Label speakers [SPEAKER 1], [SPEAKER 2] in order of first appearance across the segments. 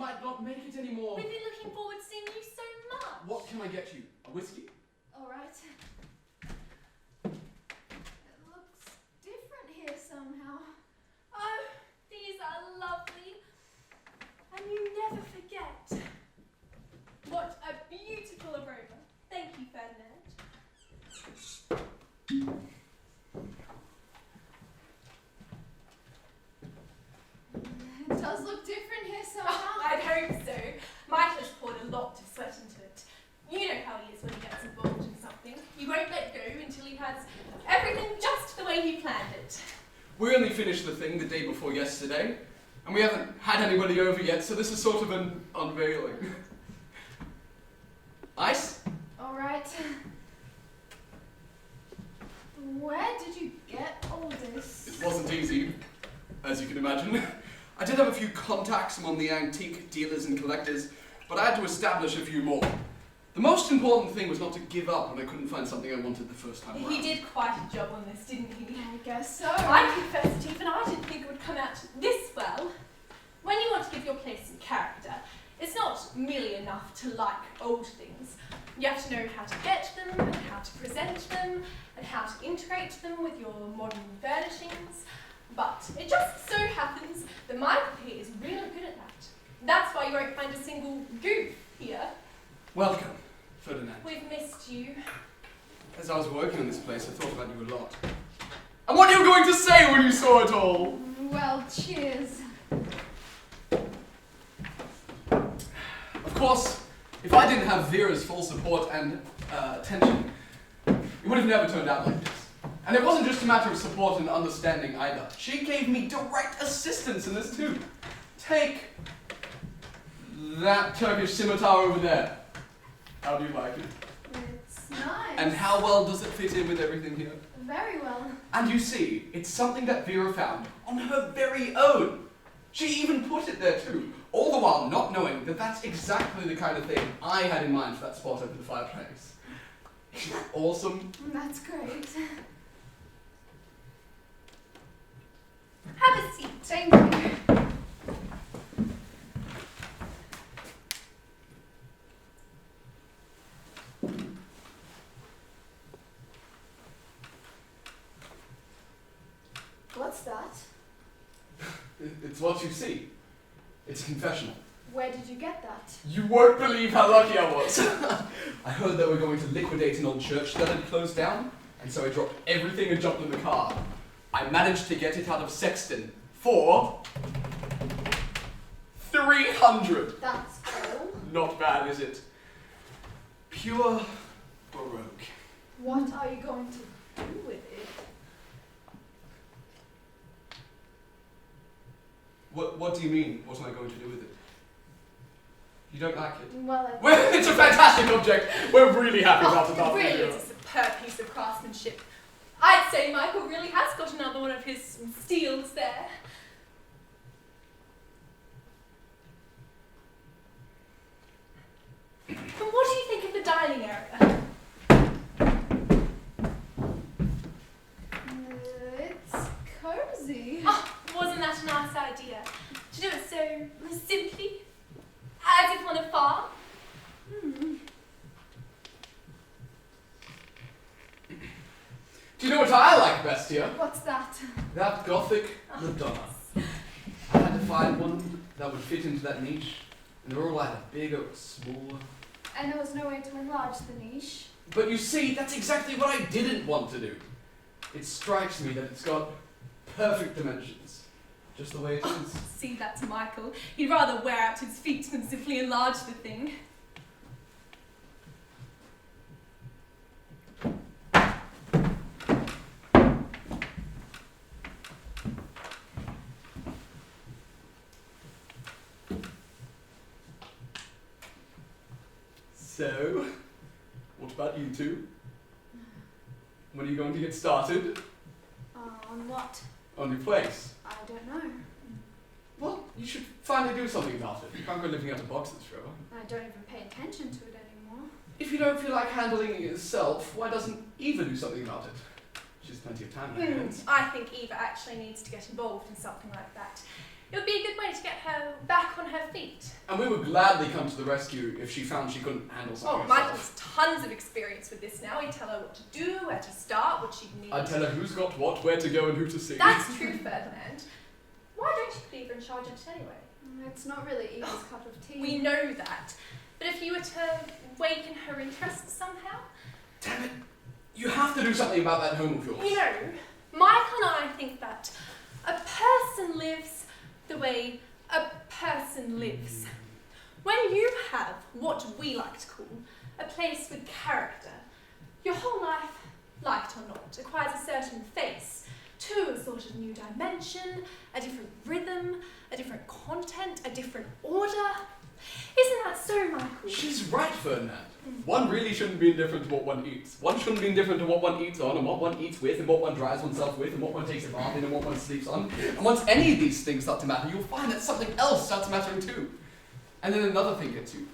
[SPEAKER 1] might not make it anymore.
[SPEAKER 2] We've been looking forward to seeing you so much.
[SPEAKER 1] What can I get you? A whiskey?
[SPEAKER 3] All right. It looks different here somehow.
[SPEAKER 2] Oh, these are lovely. And you never forget. What a beautiful aroma. Thank you, Ferdinand.
[SPEAKER 3] It does look different here somehow.
[SPEAKER 2] I'd hope so. Michael's poured a lot of sweat into it. You know how he is when he gets involved in something. He won't let go until he has everything just the way he planned it.
[SPEAKER 1] We only finished the thing the day before yesterday, and we haven't had anybody over yet, so this is sort of an unveiling. Ice?
[SPEAKER 3] All right. Where did you get all this?
[SPEAKER 1] It wasn't easy, as you can imagine. I did have a few contacts among the antique dealers and collectors, but I had to establish a few more. The most important thing was not to give up when I couldn't find something I wanted the first time around.
[SPEAKER 2] He did quite a job on this, didn't he?
[SPEAKER 3] I guess so.
[SPEAKER 2] I confess that even I didn't think it would come out this well. When you want to give your place some character, it's not merely enough to like old things. You have to know how to get them, and how to present them, and how to integrate them with your modern furnishings. But it just so happens that Michael here is really good at that. That's why you won't find a single goof here.
[SPEAKER 1] Welcome, Ferdinand.
[SPEAKER 2] We've missed you.
[SPEAKER 1] As I was working on this place, I thought about you a lot. And what are you going to say when you saw it all?
[SPEAKER 3] Well, cheers.
[SPEAKER 1] Of course, if I didn't have Vera's full support and attention, it would have never turned out like this. And it wasn't just a matter of support and understanding either. She gave me direct assistance in this too. Take that Turkish scimitar over there. How do you like it?
[SPEAKER 3] It's nice.
[SPEAKER 1] And how well does it fit in with everything here?
[SPEAKER 3] Very well.
[SPEAKER 1] And you see, it's something that Vera found on her very own. She even put it there too, all the while not knowing that that's exactly the kind of thing I had in mind for that spot over the fireplace. Isn't that awesome?
[SPEAKER 3] That's great.
[SPEAKER 2] Have a seat.
[SPEAKER 3] Thank you. What's that?
[SPEAKER 1] It's what you see. It's a confessional.
[SPEAKER 3] Where did you get that?
[SPEAKER 1] You won't believe how lucky I was. I heard they were going to liquidate an old church that had closed down, and so I dropped everything and jumped in the car. I managed to get it out of Sexton for 300.
[SPEAKER 3] That's cool.
[SPEAKER 1] Not bad, is it? Pure Baroque.
[SPEAKER 3] What are you going to do with it?
[SPEAKER 1] What do you mean, what am I going to do with it? You don't like it?
[SPEAKER 3] Well,
[SPEAKER 1] It's a fantastic object! We're really happy about it after
[SPEAKER 2] Really,
[SPEAKER 1] video.
[SPEAKER 2] it's a superb piece of craftsmanship. I'd say Michael really has got another one of his steals there. And what do you think of the dining area?
[SPEAKER 3] it's cozy.
[SPEAKER 2] Oh, wasn't that a nice idea? To do it so simply, as if on a farm.
[SPEAKER 1] Do you know what I like best here?
[SPEAKER 3] What's that?
[SPEAKER 1] That Gothic Madonna. I had to find one that would fit into that niche, and they're all either big or small.
[SPEAKER 3] And there was no way to enlarge the niche.
[SPEAKER 1] But you see, that's exactly what I didn't want to do. It strikes me that it's got perfect dimensions, just the way it is.
[SPEAKER 2] See, that's Michael. He'd rather wear out his feet than simply enlarge the thing.
[SPEAKER 1] So, what about you two? When are you going to get started?
[SPEAKER 3] On what?
[SPEAKER 1] On your place?
[SPEAKER 3] I don't know.
[SPEAKER 1] Well, you should finally do something about it. You can't go living out of boxes forever.
[SPEAKER 3] I don't even pay attention to it anymore.
[SPEAKER 1] If you don't feel like handling it yourself, why doesn't Eva do something about it? She has plenty of time on her hands.
[SPEAKER 2] I think Eva actually needs to get involved in something like that. It would be a good way to get her back on her feet.
[SPEAKER 1] And we would gladly come to the rescue if she found she couldn't handle something
[SPEAKER 2] Oh,
[SPEAKER 1] herself.
[SPEAKER 2] Michael's tons of experience with this now. He'd tell her what to do, where to start, what she'd need.
[SPEAKER 1] I'd tell her who's got what, where to go, and who to see.
[SPEAKER 2] That's true, Ferdinand. Why don't you put Eva in charge of it anyway?
[SPEAKER 3] It's not really Eva's cup of tea.
[SPEAKER 2] We know that. But if you were to waken her interest somehow?
[SPEAKER 1] Damn it! You have to do something about that home of yours.
[SPEAKER 2] You know, Michael and I think that a person lives the way a person lives. When you have what we like to call a place with character, your whole life, like it or not, acquires a certain face to a sort of new dimension, a different rhythm, a different content, a different order. Isn't that so, Michael?
[SPEAKER 1] She's right, Ferdinand. One really shouldn't be indifferent to what one eats. One shouldn't be indifferent to what one eats on, and what one eats with, and what one dries oneself with, and what one takes a bath in, and what one sleeps on. And once any of these things start to matter, you'll find that something else starts mattering too. And then another thing gets you.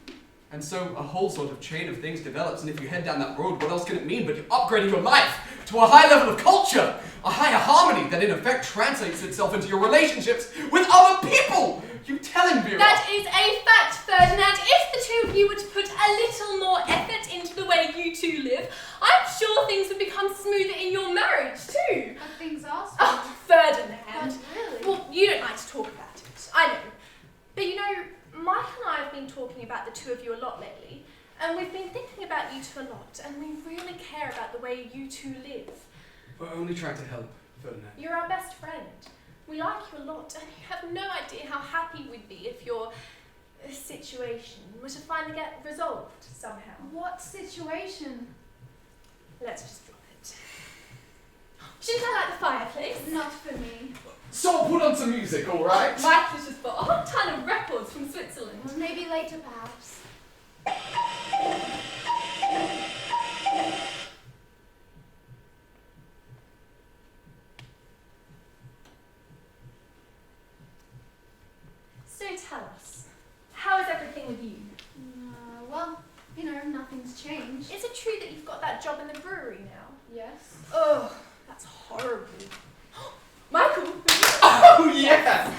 [SPEAKER 1] And so a whole sort of chain of things develops, and if you head down that road, what else can it mean but you're upgrading your life to a high level of culture, a higher harmony that in effect translates itself into your relationships with other people? You tell him, Vera.
[SPEAKER 2] That is a fact, Ferdinand. If the two of you were to put a little more effort into the way you two live, I'm sure things would become smoother in your marriage too.
[SPEAKER 3] But things are smooth.
[SPEAKER 2] Oh, Ferdinand.
[SPEAKER 3] But really?
[SPEAKER 2] Well, you don't like to talk about it, I know. But you know, Mike and I have been talking about the two of you a lot lately, and we've been thinking about you two a lot, and we really care about the way you two live.
[SPEAKER 1] We're only trying to help, Ferdinand.
[SPEAKER 2] You're our best friend. We like you a lot, and you have no idea how happy we'd be if your situation were to finally get resolved somehow.
[SPEAKER 3] What situation?
[SPEAKER 2] Let's just drop it. Shouldn't I light the fireplace?
[SPEAKER 3] Not for me.
[SPEAKER 1] So I'll put on some music, alright?
[SPEAKER 2] Mike has just bought a whole ton of records from Switzerland.
[SPEAKER 3] Well, maybe later, perhaps.
[SPEAKER 2] So tell us, how is everything with you?
[SPEAKER 3] Well, you know, nothing's changed.
[SPEAKER 2] Is it true that you've got that job in the brewery now?
[SPEAKER 3] Yes.
[SPEAKER 2] Oh, that's horrible. Michael!
[SPEAKER 1] Oh, yeah!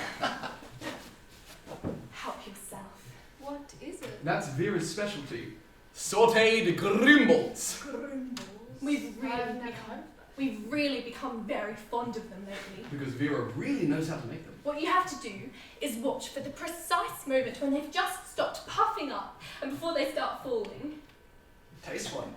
[SPEAKER 2] Help yourself.
[SPEAKER 3] What is it?
[SPEAKER 1] That's Vera's specialty. Sautéed grimbles.
[SPEAKER 2] We've really become very fond of them lately.
[SPEAKER 1] Because Vera really knows how to make them.
[SPEAKER 2] What you have to do is watch for the precise moment when they've just stopped puffing up and before they start falling.
[SPEAKER 1] Taste one.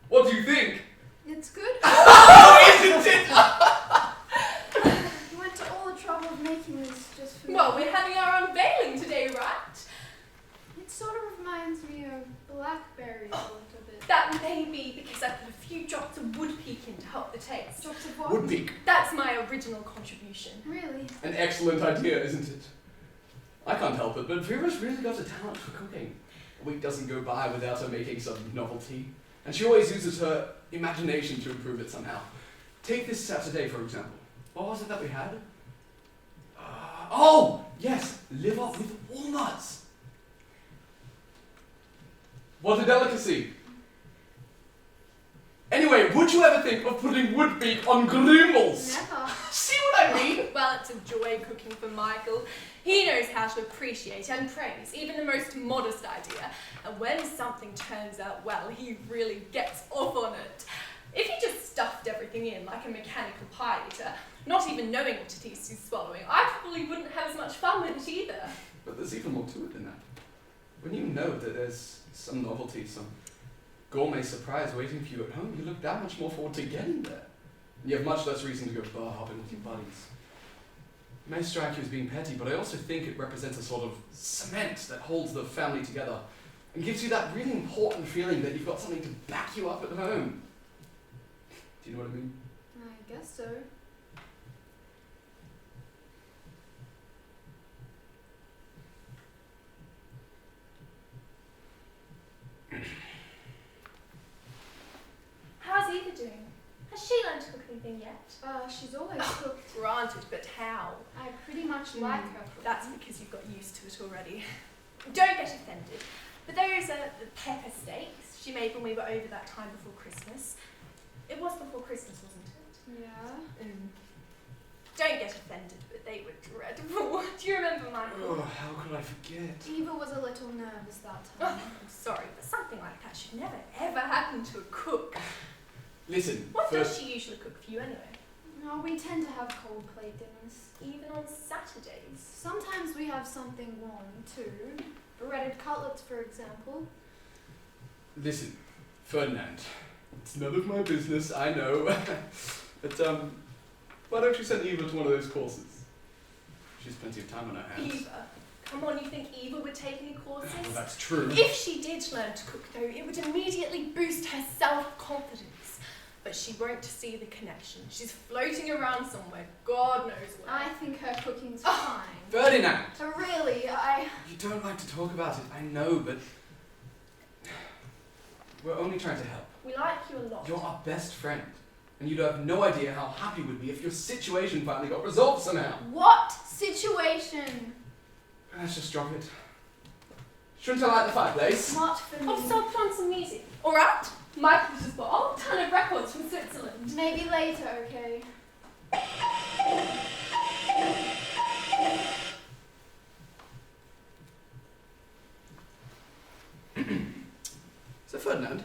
[SPEAKER 1] What do you think?
[SPEAKER 3] It's good.
[SPEAKER 1] Oh, isn't it?
[SPEAKER 3] You went to all the trouble of making this just for me.
[SPEAKER 2] Well, we're having our unveiling today, right?
[SPEAKER 3] It sort of reminds me of blackberries a little bit.
[SPEAKER 2] That may be because I put a few drops of wood peak in to help the taste.
[SPEAKER 3] Drops of what?
[SPEAKER 1] Woodpeak.
[SPEAKER 2] That's my original contribution.
[SPEAKER 3] Really?
[SPEAKER 1] An excellent idea, isn't it? I can't help it, but Vera's really got a talent for cooking. A week doesn't go by without her making some novelty. And she always uses her imagination to improve it somehow. Take this Saturday, for example. What was it that we had? Oh, yes, liver with walnuts. What a delicacy. Anyway, would you ever think of putting woodbeak on grimmels?
[SPEAKER 3] Never.
[SPEAKER 1] See what I mean?
[SPEAKER 2] Well, it's a joy cooking for Michael. He knows how to appreciate and praise even the most modest idea. And when something turns out well, he really gets off on it. If he just stuffed everything in like a mechanical pie eater, not even knowing what it is he's swallowing, I probably wouldn't have as much fun with it either.
[SPEAKER 1] But there's even more to it than that. When you know that there's some novelty, some gourmet surprise waiting for you at home, you look that much more forward to getting there. And you have much less reason to go bar hopping with your buddies. It may strike you as being petty, but I also think it represents a sort of cement that holds the family together and gives you that really important feeling that you've got something to back you up at home. Do you know what I mean?
[SPEAKER 3] I guess so.
[SPEAKER 2] anything yet?
[SPEAKER 3] She's always cooked.
[SPEAKER 2] Granted, but how?
[SPEAKER 3] I pretty much like her cooking.
[SPEAKER 2] That's because you've got used to it already. Don't get offended. But there is the pepper steaks she made when we were over that time before Christmas. It was before Christmas, wasn't it?
[SPEAKER 3] Yeah.
[SPEAKER 2] Don't get offended, but they were dreadful. Do you remember, Michael?
[SPEAKER 1] Oh, how could I forget?
[SPEAKER 3] Eva was a little nervous that
[SPEAKER 2] Oh,
[SPEAKER 3] time.
[SPEAKER 2] I'm sorry, but something like that should never ever happen to a cook.
[SPEAKER 1] Listen,
[SPEAKER 2] What
[SPEAKER 1] first,
[SPEAKER 2] does she usually cook for you anyway?
[SPEAKER 3] No, we tend to have cold plate dinners.
[SPEAKER 2] Even on Saturdays?
[SPEAKER 3] Sometimes we have something warm too. Breaded cutlets, for example.
[SPEAKER 1] listen, Ferdinand. It's none of my business, I know. But, why don't you send Eva to one of those courses? She's plenty of time on her hands.
[SPEAKER 2] Eva? Come on, you think Eva would take any courses?
[SPEAKER 1] Well, that's true.
[SPEAKER 2] If she did learn to cook, though, it would immediately boost her self-confidence. But she won't see the connection. She's floating around somewhere, God knows where.
[SPEAKER 3] I think her cooking's fine.
[SPEAKER 1] Ferdinand!
[SPEAKER 3] Really,
[SPEAKER 1] You don't like to talk about it, I know, but we're only trying to help.
[SPEAKER 2] We like you a lot.
[SPEAKER 1] You're our best friend, and you'd have no idea how happy we'd be if your situation finally got resolved somehow.
[SPEAKER 3] What situation?
[SPEAKER 1] Let's just drop it. Shouldn't I light the fireplace?
[SPEAKER 3] Not for me.
[SPEAKER 2] Oh, so put on some music. Alright? Michael's just bought a whole ton of records from Switzerland.
[SPEAKER 3] Maybe later, okay?
[SPEAKER 1] So Ferdinand,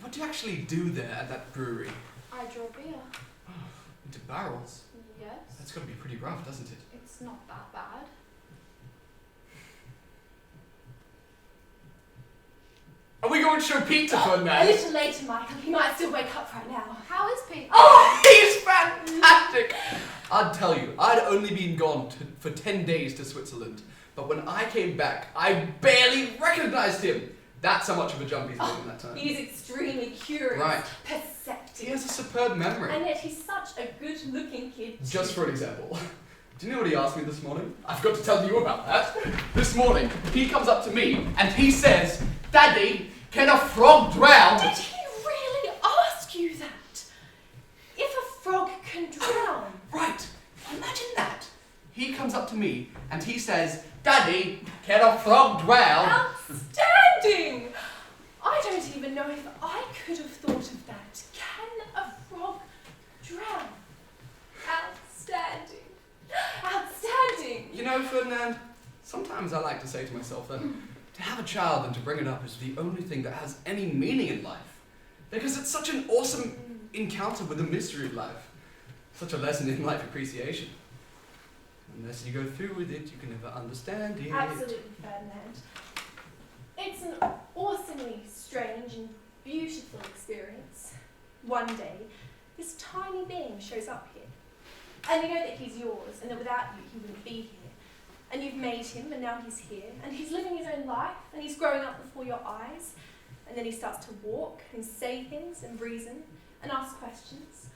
[SPEAKER 1] what do you actually do there at that brewery?
[SPEAKER 3] I draw beer.
[SPEAKER 1] Into barrels?
[SPEAKER 3] Yes.
[SPEAKER 1] That's got to be pretty rough, doesn't it?
[SPEAKER 3] It's not that bad.
[SPEAKER 1] Are we going to show Pete to
[SPEAKER 2] A
[SPEAKER 1] Ferdinand?
[SPEAKER 2] little later, Michael. He might still wake up right now.
[SPEAKER 3] How is Pete?
[SPEAKER 1] Oh, he's fantastic! I'd tell you, I'd only been gone for 10 days to Switzerland, but when I came back, I barely recognized him. That's how much of a jump he's made in that time.
[SPEAKER 2] He's extremely curious,
[SPEAKER 1] Right.
[SPEAKER 2] perceptive,
[SPEAKER 1] He has a superb memory.
[SPEAKER 2] and yet he's such a good-looking kid.
[SPEAKER 1] Just for an example, do you know what he asked me this morning? I've got to tell you about that. This morning, he comes up to me and he says, "Daddy, can a frog drown?"
[SPEAKER 2] Did he really ask you that? If a frog can drown.
[SPEAKER 1] Right, imagine that. He comes up to me and he says, "Daddy, can a frog drown?"
[SPEAKER 2] Outstanding! I don't even know if I could have thought of that. Can a frog drown? Outstanding. Outstanding.
[SPEAKER 1] You know, Ferdinand, sometimes I like to say to myself that to have a child and to bring it up is the only thing that has any meaning in life. Because it's such an awesome encounter with the mystery of life. Such a lesson in life appreciation. Unless you go through with it, you can never understand it.
[SPEAKER 2] Absolutely, Ferdinand. It's an awesomely strange and beautiful experience. One day, this tiny being shows up here. And you know that he's yours, and that without you, he wouldn't be here. And you've made him, and now he's here, and he's living his own life, and he's growing up before your eyes. And then he starts to walk, and say things, and reason, and ask questions.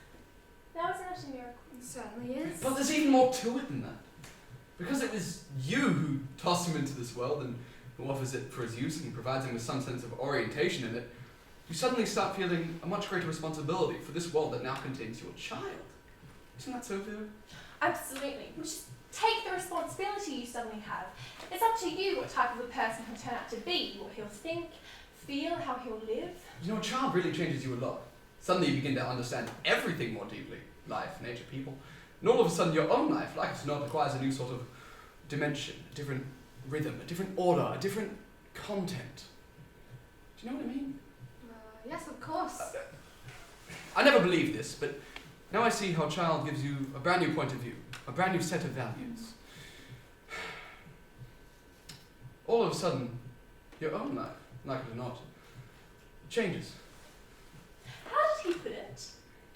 [SPEAKER 2] Now isn't that a miracle?
[SPEAKER 3] It certainly is.
[SPEAKER 1] But there's even more to it than that. Because it was you who tossed him into this world and who offers it for his use and provides him with some sense of orientation in it, you suddenly start feeling a much greater responsibility for this world that now contains your child. Isn't that so, Vera?
[SPEAKER 2] Absolutely. Just take the responsibility you suddenly have. It's up to you what type of a person he'll turn out to be, what he'll think, feel, how he'll live.
[SPEAKER 1] You know, a child really changes you a lot. Suddenly you begin to understand everything more deeply. Life, nature, people. And all of a sudden your own life, like it or not, acquires a new sort of dimension, a different rhythm, a different order, a different content. Do you know what I mean?
[SPEAKER 3] Yes, of course.
[SPEAKER 1] I never believed this, but now I see how a child gives you a brand new point of view, a brand new set of values. All of a sudden, your own life, like it or not, changes.
[SPEAKER 2] How did he put it?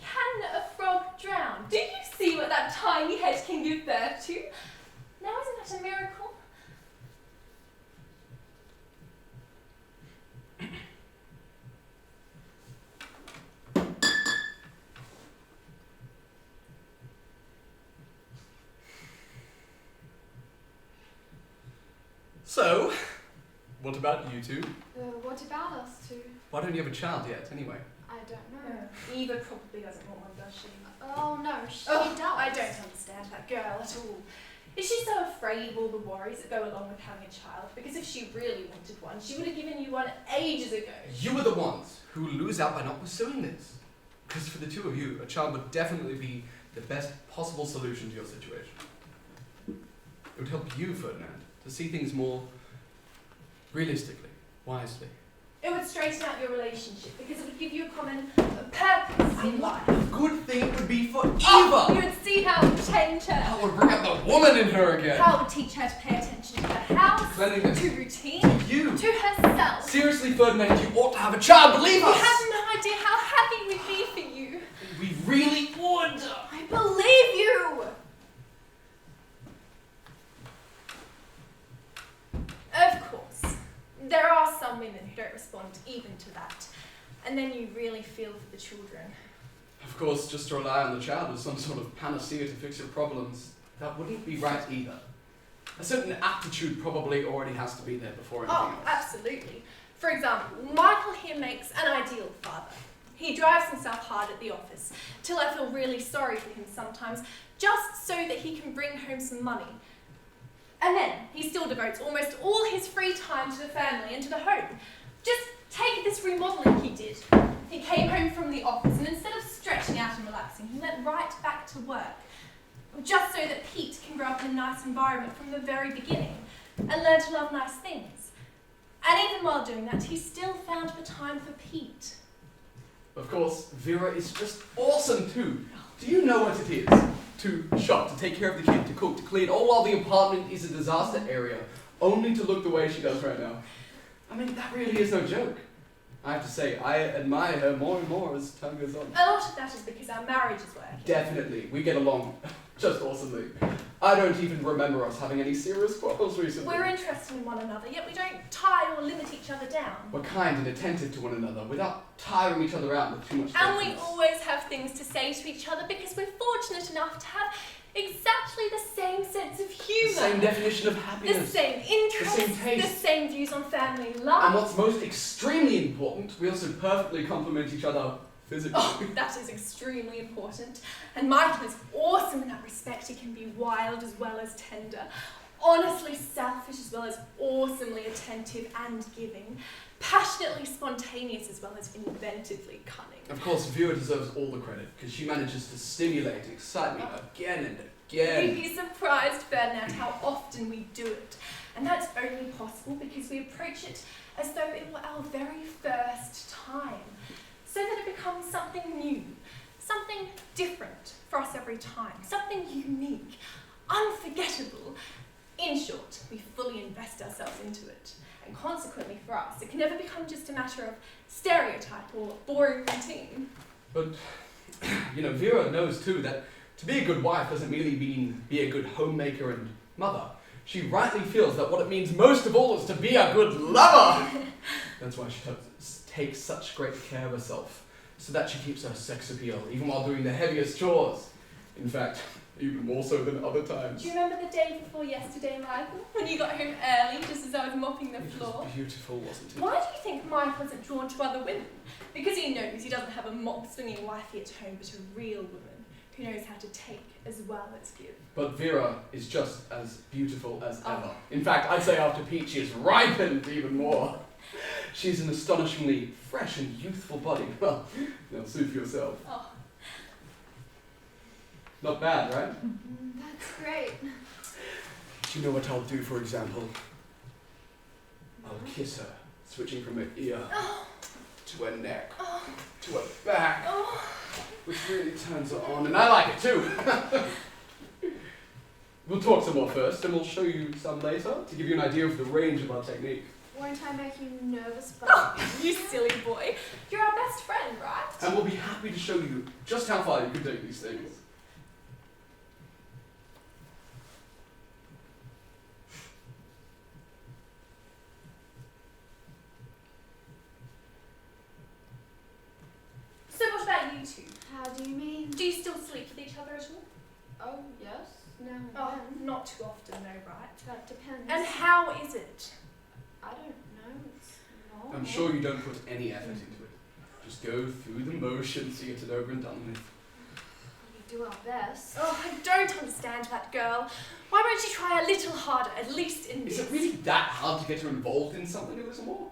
[SPEAKER 2] Can a frog drown? Do you see what that tiny head can give birth to? Now isn't that a miracle?
[SPEAKER 1] So, what about you two?
[SPEAKER 3] What about us two?
[SPEAKER 1] Why don't you have a child yet, anyway?
[SPEAKER 3] I don't know.
[SPEAKER 2] Eva probably doesn't want one, does she?
[SPEAKER 3] Oh no, she
[SPEAKER 2] Oh,
[SPEAKER 3] does.
[SPEAKER 2] I don't understand that girl at all. Is she so afraid of all the worries that go along with having a child? Because if she really wanted one, she would have given you one ages ago.
[SPEAKER 1] You are the ones who lose out by not pursuing this. Because for the two of you, a child would definitely be the best possible solution to your situation. It would help you, Ferdinand, to see things more realistically, wisely.
[SPEAKER 2] It would straighten out your relationship because it would give you a common purpose in life.
[SPEAKER 1] A good thing it would be for Eva!
[SPEAKER 2] Oh, you would see how it would change her.
[SPEAKER 1] How it would bring out the woman in her again!
[SPEAKER 2] How it would teach her to pay attention to her house,
[SPEAKER 1] Cleanliness.
[SPEAKER 2] to routine,
[SPEAKER 1] To you!
[SPEAKER 2] to herself.
[SPEAKER 1] Seriously, Ferdinand, you ought to have a child, believe
[SPEAKER 2] You
[SPEAKER 1] us!
[SPEAKER 2] have no idea how happy we'd be for you.
[SPEAKER 1] We really would!
[SPEAKER 2] I believe you! Of course, there are some women who don't respond even to that. And then you really feel for the children.
[SPEAKER 1] Of course, just to rely on the child as some sort of panacea to fix your problems, that wouldn't be right either. A certain aptitude probably already has to be there before anything
[SPEAKER 2] Oh,
[SPEAKER 1] else.
[SPEAKER 2] absolutely. For example, Michael here makes an ideal father. He drives himself hard at the office, till I feel really sorry for him sometimes, just so that he can bring home some money. And then he still devotes almost all his free time to the family and to the home. Just take this remodelling he did. He came home from the office and instead of stretching out and relaxing, he went right back to work. Just so that Pete can grow up in a nice environment from the very beginning and learn to love nice things. And even while doing that, he still found the time for Pete.
[SPEAKER 1] Of course, Vera is just awesome too. Do you know what it is? To shop, to take care of the kid, to cook, to clean, all while the apartment is a disaster area, only to look the way she does right now. I mean, that really is no joke. I have to say, I admire her more and more as time goes on.
[SPEAKER 2] A lot of that is because our marriage is working.
[SPEAKER 1] Definitely, we get along just awesomely. I don't even remember us having any serious quarrels recently.
[SPEAKER 2] We're interested in one another, yet we don't tie or limit each other down.
[SPEAKER 1] We're kind and attentive to one another without tiring each other out with too much
[SPEAKER 2] And we
[SPEAKER 1] deference.
[SPEAKER 2] always have things to say to each other because we're fortunate enough to have exactly the same sense of
[SPEAKER 1] The
[SPEAKER 2] humour.
[SPEAKER 1] same definition of
[SPEAKER 2] The
[SPEAKER 1] happiness.
[SPEAKER 2] same interests,
[SPEAKER 1] the same taste.
[SPEAKER 2] the same views on family
[SPEAKER 1] And
[SPEAKER 2] life.
[SPEAKER 1] what's most extremely important, we also perfectly complement each other physically.
[SPEAKER 2] Oh, that is extremely important. And Michael is awesome in that respect. He can be wild as well as tender, honestly selfish as well as awesomely attentive and giving, passionately spontaneous as well as inventively cunning.
[SPEAKER 1] Of course, Vera deserves all the credit, because she manages to stimulate and excite me again and again.
[SPEAKER 2] You'd be surprised, Ferdinand, how often we do it. And that's only possible because we approach it as though it were our very first time, so that it becomes something new, something different for us every time, something unique, unforgettable. In short, we fully invest ourselves into it. And consequently for us, it can never become just a matter of stereotype or boring routine.
[SPEAKER 1] But, you know, Vera knows too that to be a good wife doesn't merely mean be a good homemaker and mother. She rightly feels that what it means most of all is to be a good lover. That's why she takes such great care of herself, so that she keeps her sex appeal, even while doing the heaviest chores. In fact, even more so than other times.
[SPEAKER 2] Do you remember the day before yesterday, Michael, when you got home early just as I was mopping the
[SPEAKER 1] It
[SPEAKER 2] floor?
[SPEAKER 1] was beautiful, wasn't it?
[SPEAKER 2] Why do you think Michael isn't drawn to other women? Because he knows he doesn't have a mop-swinging wifey at home, but a real woman who knows how to take as well as give.
[SPEAKER 1] But Vera is just as beautiful as ever. In fact, I'd say after Pete, she has ripened even more. She's an astonishingly fresh and youthful body. Well, now see for yourself.
[SPEAKER 2] Oh.
[SPEAKER 1] Not bad, right?
[SPEAKER 3] That's great.
[SPEAKER 1] Do you know what I'll do, for example? I'll kiss her, switching from her ear to her neck, to her back, which really turns her on, and I like it too. We'll talk some more first, and we'll show you some later to give you an idea of the range of our technique.
[SPEAKER 3] Won't I make you nervous,
[SPEAKER 2] You silly boy. You're our best friend, right?
[SPEAKER 1] And we'll be happy to show you just how far you can take these things.
[SPEAKER 2] So what about you two?
[SPEAKER 3] How do you mean?
[SPEAKER 2] Do you still sleep with each other at all?
[SPEAKER 3] Oh, yes. Now and
[SPEAKER 2] Oh,
[SPEAKER 3] then.
[SPEAKER 2] not too often though, right?
[SPEAKER 3] That depends.
[SPEAKER 2] And how is it?
[SPEAKER 3] I don't know. It's normal.
[SPEAKER 1] I'm sure you don't put any effort into it. Just go through the motions to get it over and done with.
[SPEAKER 3] We do our best.
[SPEAKER 2] Oh, I don't understand that girl. Why won't she try a little harder, at least in
[SPEAKER 1] Is
[SPEAKER 2] this?
[SPEAKER 1] it really that hard to get her involved in something a little more?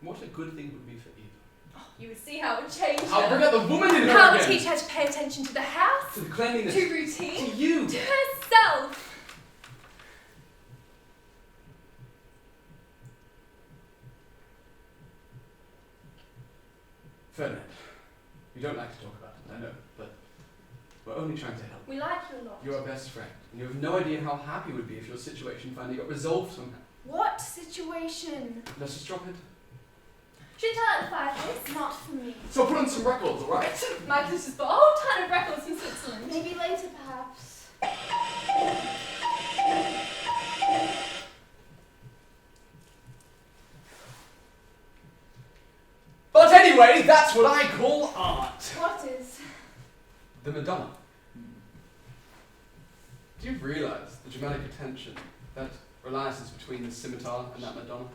[SPEAKER 1] What a good thing would be for Eva.
[SPEAKER 2] You would see how it would change
[SPEAKER 1] I'll
[SPEAKER 2] her.
[SPEAKER 1] bring out the woman in her
[SPEAKER 2] How it would
[SPEAKER 1] again.
[SPEAKER 2] teach her to pay attention to the house,
[SPEAKER 1] To the cleanliness.
[SPEAKER 2] to routine,
[SPEAKER 1] To you.
[SPEAKER 2] to herself.
[SPEAKER 1] Ferdinand, you don't like to talk about it, I know, but we're only trying to help.
[SPEAKER 2] We like you a lot.
[SPEAKER 1] You're our best friend, and you have no idea how happy you would be if your situation finally got resolved somehow.
[SPEAKER 3] What situation?
[SPEAKER 1] Let's just drop it.
[SPEAKER 2] Should we tell her the fireplace?
[SPEAKER 3] Not for me.
[SPEAKER 1] So put on some records, alright?
[SPEAKER 2] Mike, this is a whole ton of records from Switzerland.
[SPEAKER 3] Maybe later, perhaps.
[SPEAKER 1] But anyway, that's what I call art.
[SPEAKER 3] What is?
[SPEAKER 1] The Madonna. Do you realise the dramatic attention that realizes between the scimitar and that Madonna?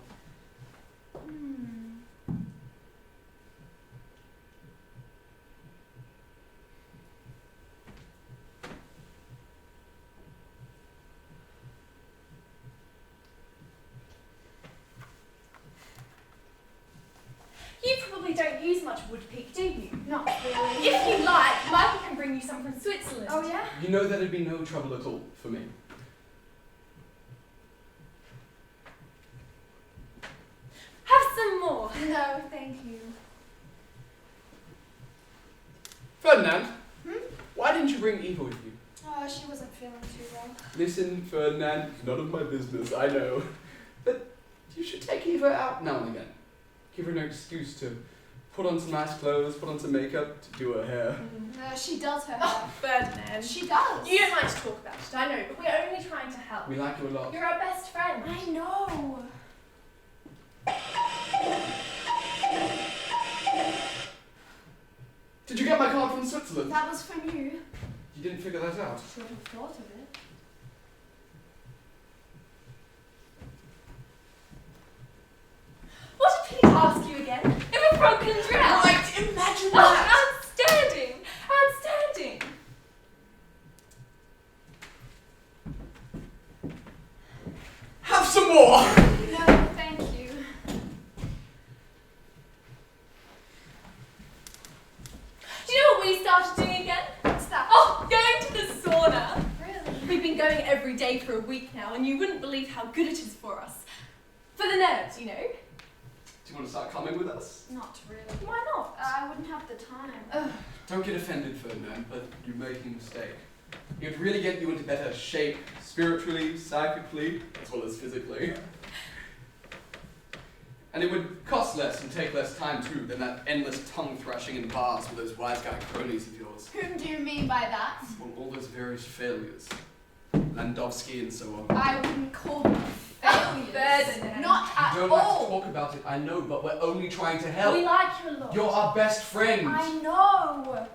[SPEAKER 2] You probably don't use much woodpeak, do you?
[SPEAKER 3] Not really.
[SPEAKER 2] If you like, Michael can bring you some from Switzerland.
[SPEAKER 3] Oh yeah?
[SPEAKER 1] You know that'd be no trouble at all for me.
[SPEAKER 2] Have some more.
[SPEAKER 3] No, thank you.
[SPEAKER 1] Ferdinand, why didn't you bring Eva with you?
[SPEAKER 3] Oh, she wasn't feeling too well.
[SPEAKER 1] Listen, Ferdinand, none of my business, I know. But you should take Eva out now and again. Give her an excuse to put on some nice clothes, put on some makeup, to do her hair.
[SPEAKER 3] She does her hair.
[SPEAKER 2] Oh, Ferdinand.
[SPEAKER 3] She does.
[SPEAKER 2] You don't like to talk about it, I know, but we're only trying to help.
[SPEAKER 1] We like you a lot.
[SPEAKER 2] You're our best friend.
[SPEAKER 3] I know.
[SPEAKER 1] Did you get my card from Switzerland?
[SPEAKER 3] That was from you.
[SPEAKER 1] You didn't figure that out.
[SPEAKER 3] Should have thought of it.
[SPEAKER 2] What did Pete ask you again? In a broken dress?
[SPEAKER 1] Right, imagine
[SPEAKER 2] Oh,
[SPEAKER 1] that!
[SPEAKER 2] outstanding! Outstanding!
[SPEAKER 1] Have some more!
[SPEAKER 3] No, thank you.
[SPEAKER 2] Do you know what we started doing again?
[SPEAKER 3] What's that?
[SPEAKER 2] Oh, going to the sauna.
[SPEAKER 3] Really?
[SPEAKER 2] We've been going every day for a week now, and you wouldn't believe how good it is for us. For the nerves, you know.
[SPEAKER 1] Do you want to start coming with us?
[SPEAKER 3] Not really.
[SPEAKER 2] Why not?
[SPEAKER 3] I wouldn't have the time.
[SPEAKER 1] Don't get offended, Ferdinand, but you're making a mistake. It would really get you into better shape, spiritually, psychically, as well as physically. And it would cost less and take less time too than that endless tongue thrashing in bars with those wise guy cronies of yours.
[SPEAKER 3] Whom do you mean by that?
[SPEAKER 1] Well, all those various failures. Landowski and so on.
[SPEAKER 3] I wouldn't call them failures.
[SPEAKER 2] Ferdinand.
[SPEAKER 3] Not
[SPEAKER 1] You
[SPEAKER 3] at
[SPEAKER 1] don't like to
[SPEAKER 3] all.
[SPEAKER 1] talk about it, I know, but we're only trying to help.
[SPEAKER 2] We like you a lot.
[SPEAKER 1] You're our best friend.
[SPEAKER 3] I know.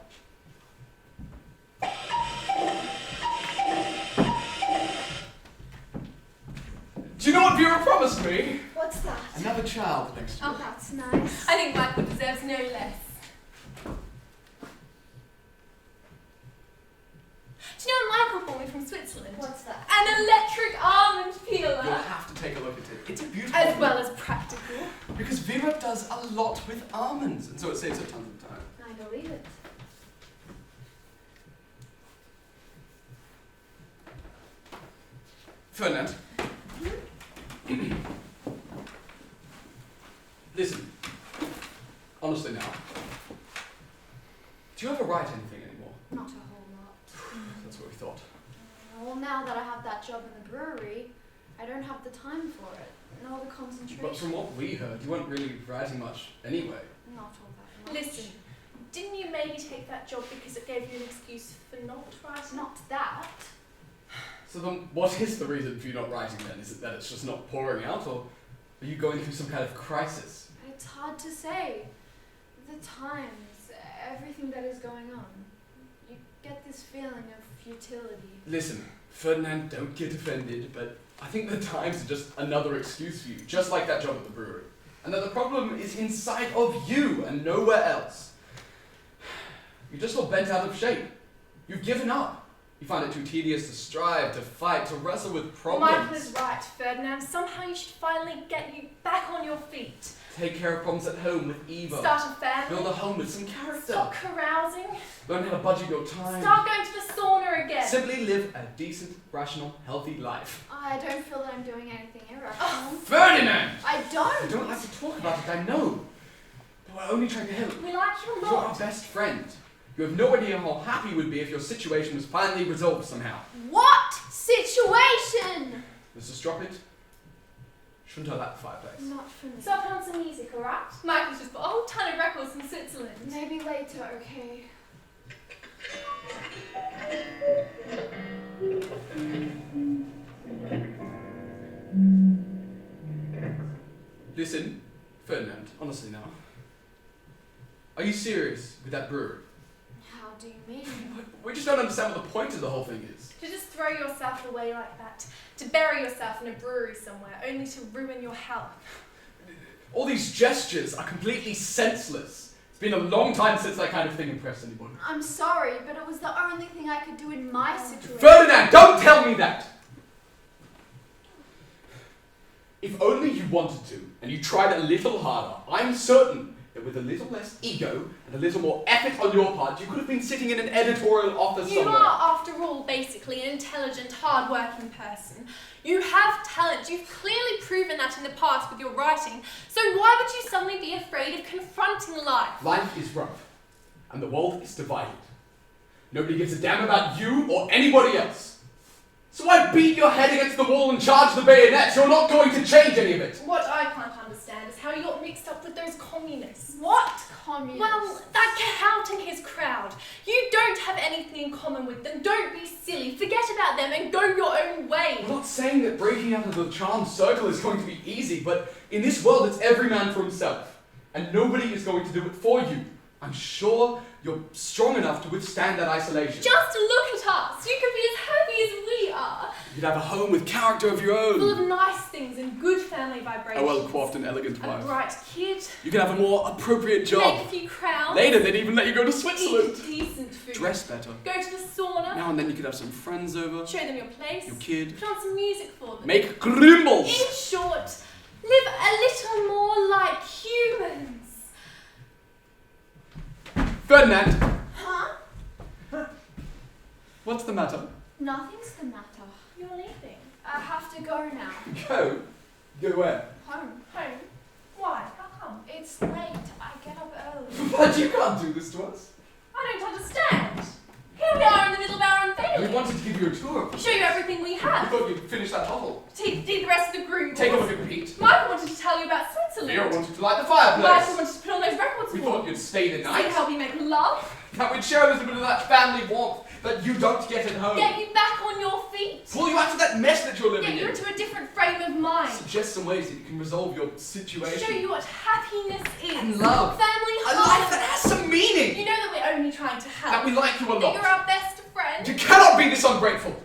[SPEAKER 1] Do you know what Vera promised me?
[SPEAKER 3] What's that?
[SPEAKER 1] Another child next year.
[SPEAKER 3] Oh, that's nice.
[SPEAKER 2] I think Michael deserves no less. Do you know what Michael brought me from Switzerland?
[SPEAKER 3] What's that?
[SPEAKER 2] An electric almond
[SPEAKER 1] You'll
[SPEAKER 2] peeler.
[SPEAKER 1] have to take a look at it. It's beautiful.
[SPEAKER 2] As well as practical.
[SPEAKER 1] Because Vera does a lot with almonds, and so it saves her tons of time.
[SPEAKER 3] I believe it.
[SPEAKER 1] Ferdinand. Listen. Honestly now. Do you ever write anything anymore?
[SPEAKER 3] Not a whole lot.
[SPEAKER 1] That's what we thought.
[SPEAKER 3] Well, now that I have that job in the brewery, I don't have the time for it, nor the concentration.
[SPEAKER 1] But from what we heard, you weren't really writing much anyway.
[SPEAKER 3] Not all that much.
[SPEAKER 2] Listen, didn't you maybe take that job because it gave you an excuse for not writing?
[SPEAKER 3] Not that.
[SPEAKER 1] So then, what is the reason for you not writing then? Is it that it's just not pouring out, or are you going through some kind of crisis?
[SPEAKER 3] It's hard to say. The times, everything that is going on. You get this feeling of futility.
[SPEAKER 1] Listen, Ferdinand, don't get offended, but I think the times are just another excuse for you, just like that job at the brewery. And that the problem is inside of you and nowhere else. You're just all bent out of shape. You've given up. You find it too tedious to strive, to fight, to wrestle with problems.
[SPEAKER 2] Michael is right, Ferdinand. Somehow you should finally get you back on your feet.
[SPEAKER 1] Take care of problems at home with Eva.
[SPEAKER 2] Start a family.
[SPEAKER 1] Build a home with some character.
[SPEAKER 2] Stop carousing.
[SPEAKER 1] Learn how to budget your time.
[SPEAKER 2] Start going to the sauna again.
[SPEAKER 1] Simply live a decent, rational, healthy life.
[SPEAKER 3] I don't feel that I'm doing anything irrational.
[SPEAKER 2] Oh,
[SPEAKER 1] Ferdinand!
[SPEAKER 3] I don't!
[SPEAKER 1] I don't like to talk about it, I know. But we're only trying to help.
[SPEAKER 2] we like you a
[SPEAKER 1] You're our
[SPEAKER 2] lot.
[SPEAKER 1] best friend. You have no idea how happy you would be if your situation was finally resolved somehow.
[SPEAKER 3] What situation?
[SPEAKER 1] Let's just drop it. Shouldn't have that fireplace.
[SPEAKER 3] Not for me.
[SPEAKER 2] So I'll put on some music, alright? Michael's just bought a whole ton of records from Switzerland.
[SPEAKER 3] Maybe later, okay?
[SPEAKER 1] Listen, Ferdinand, honestly now. Are you serious with that brewery?
[SPEAKER 3] How do you mean?
[SPEAKER 1] We just don't understand what the point of the whole thing is.
[SPEAKER 2] To just throw yourself away like that. To bury yourself in a brewery somewhere, only to ruin your health.
[SPEAKER 1] All these gestures are completely senseless. It's been a long time since that kind of thing impressed anybody.
[SPEAKER 3] I'm sorry, but it was the only thing I could do in my situation.
[SPEAKER 1] Ferdinand, don't tell me that! If only you wanted to, and you tried a little harder, I'm certain that with a little less ego and a little more effort on your part, you could have been sitting in an editorial office
[SPEAKER 2] You
[SPEAKER 1] somewhere.
[SPEAKER 2] are, after all, basically an intelligent, hard-working person. You have talent. You've clearly proven that in the past with your writing. So why would you suddenly be afraid of confronting life?
[SPEAKER 1] Life is rough, and the world is divided. Nobody gives a damn about you or anybody else. So why beat your head against the wall and charge the bayonet? You're not going to change any of it.
[SPEAKER 2] What I can't understand is how you got mixed up with those communists.
[SPEAKER 3] What? Communist?
[SPEAKER 2] Well, that Count and his crowd. You don't have anything in common with them. Don't be silly. Forget about them and go your own way.
[SPEAKER 1] I'm not saying that breaking out of the charmed circle is going to be easy, but in this world it's every man for himself. And nobody is going to do it for you. I'm sure you're strong enough to withstand that isolation.
[SPEAKER 2] Just look at us. You could be as happy as we are.
[SPEAKER 1] You'd have a home with character of your own.
[SPEAKER 2] Full of nice things and good family vibrations.
[SPEAKER 1] A well-coiffed and elegant
[SPEAKER 2] A
[SPEAKER 1] wife.
[SPEAKER 2] bright kid.
[SPEAKER 1] You can have a more appropriate
[SPEAKER 2] Make
[SPEAKER 1] job.
[SPEAKER 2] a few crowns.
[SPEAKER 1] Later they'd even let you go to Switzerland.
[SPEAKER 2] Eat decent food.
[SPEAKER 1] Dress better.
[SPEAKER 2] Go to the sauna.
[SPEAKER 1] Now and then you could have some friends over.
[SPEAKER 2] Show them your place.
[SPEAKER 1] Your kid.
[SPEAKER 2] Put on some music for them.
[SPEAKER 1] Make grimbles.
[SPEAKER 2] In short, live a little more like humans.
[SPEAKER 1] Ferdinand,
[SPEAKER 3] Huh?
[SPEAKER 1] what's the matter?
[SPEAKER 3] Nothing's the matter.
[SPEAKER 2] You're leaving.
[SPEAKER 3] I have to go now.
[SPEAKER 1] Go? Go where?
[SPEAKER 3] Home.
[SPEAKER 2] Home? Why? How come?
[SPEAKER 3] It's late. I get up early.
[SPEAKER 1] But you can't do this to us.
[SPEAKER 2] I don't understand. Here we are in the middle of our
[SPEAKER 1] We
[SPEAKER 2] unveiling.
[SPEAKER 1] wanted to give you a tour.
[SPEAKER 2] Show you everything we
[SPEAKER 1] We
[SPEAKER 2] have.
[SPEAKER 1] thought you'd finish that bottle.
[SPEAKER 2] See the rest of the groom.
[SPEAKER 1] Take a look at Pete.
[SPEAKER 2] Michael wanted to tell you about Switzerland.
[SPEAKER 1] Vera wanted to light the
[SPEAKER 2] Michael
[SPEAKER 1] fireplace.
[SPEAKER 2] wanted to put on those records
[SPEAKER 1] We
[SPEAKER 2] for
[SPEAKER 1] thought you'd stay the
[SPEAKER 2] See
[SPEAKER 1] night.
[SPEAKER 2] how we make love.
[SPEAKER 1] That we'd share a little bit of that family warmth that you don't get at home.
[SPEAKER 2] Get you back on your feet.
[SPEAKER 1] Pull you out of that mess that you're living
[SPEAKER 2] Get you
[SPEAKER 1] in.
[SPEAKER 2] into a different frame of mind.
[SPEAKER 1] Suggest some ways that you can resolve your situation.
[SPEAKER 2] Show you what happiness is.
[SPEAKER 1] And love.
[SPEAKER 2] Family
[SPEAKER 1] A life
[SPEAKER 2] harmony.
[SPEAKER 1] that has some meaning.
[SPEAKER 2] You know that we're only trying to help.
[SPEAKER 1] That we like you a
[SPEAKER 2] That
[SPEAKER 1] lot.
[SPEAKER 2] you're our best friend.
[SPEAKER 1] You cannot be this ungrateful.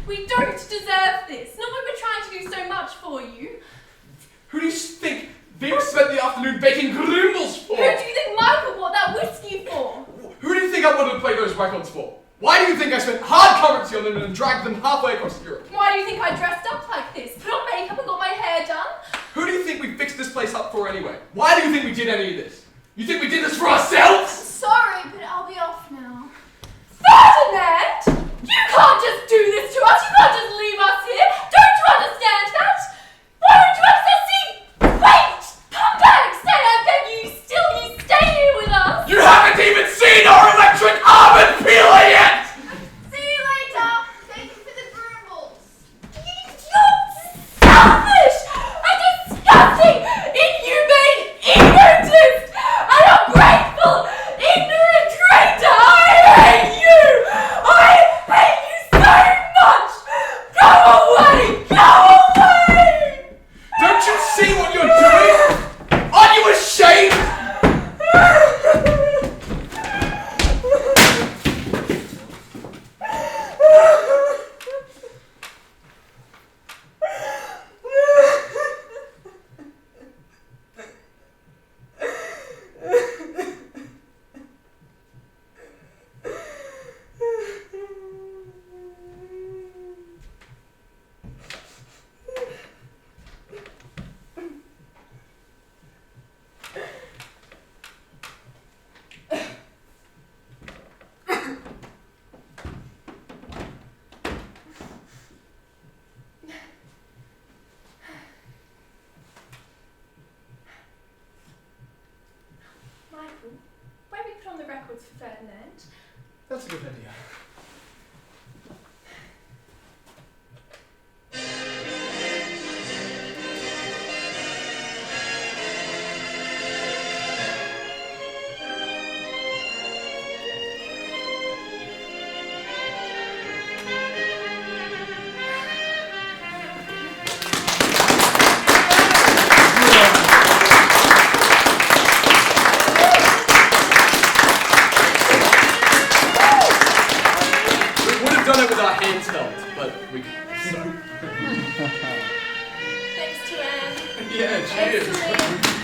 [SPEAKER 2] We don't deserve this. Not when we're trying to do so much for you.
[SPEAKER 1] Who do you think Vera spent the afternoon baking grumbles for?
[SPEAKER 2] Who do you think Michael bought that whiskey for?
[SPEAKER 1] Who do you think I wanted to play those records for? Why do you think I spent hard currency on them and dragged them halfway across Europe?
[SPEAKER 2] Why do you think I dressed up like this? Put on makeup and got my hair done?
[SPEAKER 1] Who do you think we fixed this place up for anyway? Why do you think we did any of this? You think we did this for ourselves?
[SPEAKER 3] Sorry, but I'll be off now.
[SPEAKER 2] Ferdinand! You can't just do this to us. You can't just leave us here. Don't you understand that? Why don't you understand? See? Wait! Come back! Stay! I beg you! You stay here with us!
[SPEAKER 1] You haven't even seen our electric almond peeler yet!
[SPEAKER 3] See you later. Thank you for the grumbles.
[SPEAKER 2] You're selfish and disgusting, inhumane, egotist, and ungrateful, to end.
[SPEAKER 1] Yeah, cheers.
[SPEAKER 2] Excellent.